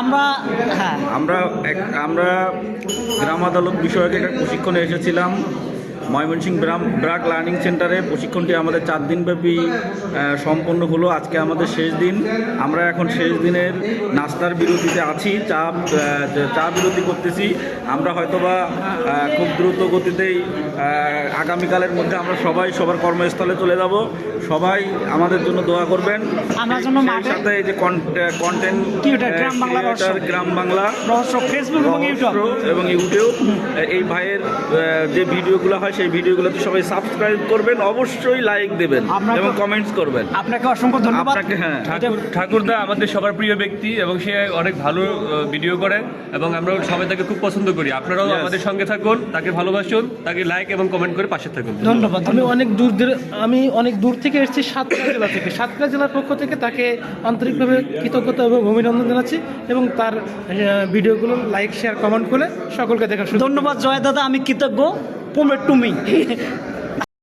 আমরা হ্যাঁ আমরা গ্রাম আদালত বিষয়ক একটা প্রশিক্ষণে এসেছিলাম ময়মনসিংহ ব্রাক লার্নিং সেন্টারে। প্রশিক্ষণটি আমাদের 4 দিনব্যাপী সম্পন্ন হলো। আজকে আমাদের শেষ দিন। আমরা এখন শেষ দিনের নাস্তার বিরতিতে আছি, চা বিরতি করতেছি। আমরা হয়তোবা খুব দ্রুত গতিতেই আগামীকালের মধ্যে আমরা সবাই সবার কর্মস্থলে চলে যাব। সবাই আমাদের জন্য দোয়া করবেন। আমার জন্য সেই সাথে এই যে কন্টেন্ট গ্রাম বাংলা রহস্য ফেসবুক এবং ইউটিউব এই ভাইয়ের যে ভিডিওগুলো হয় সেই ভিডিওগুলোতে সবাই সাবস্ক্রাইব করবেন, অবশ্যই লাইক দেবেন এবং কমেন্টস করবেন। আপনাকে অসংখ্য ধন্যবাদ। আপনাকে হ্যাঁ, ঠাকুরদা আমাদের সবার প্রিয় ব্যক্তি এবং সে অনেক ভালো ভিডিও করে এবং আমরা সবাই তাকে খুব পছন্দ করি। আপনারাও আমাদের সঙ্গে থাকুন, তাকে ভালোবাসুন, তাকে লাইক এবং কমেন্ট করে পাশে থাকুন। ধন্যবাদ। আমি অনেক দূর থেকে এসেছি, সাতক্ষীরা জেলা থেকে। সাতক্ষীরা জেলার পক্ষ থেকে তাকে আন্তরিকভাবে কৃতজ্ঞতা এবং অভিনন্দন জানাচ্ছি এবং তার ভিডিওগুলো লাইক শেয়ার কমেন্ট করে সকলকে দেখা। ধন্যবাদ জয় দাদা, আমি কৃতজ্ঞ। প্রমেট টু মি।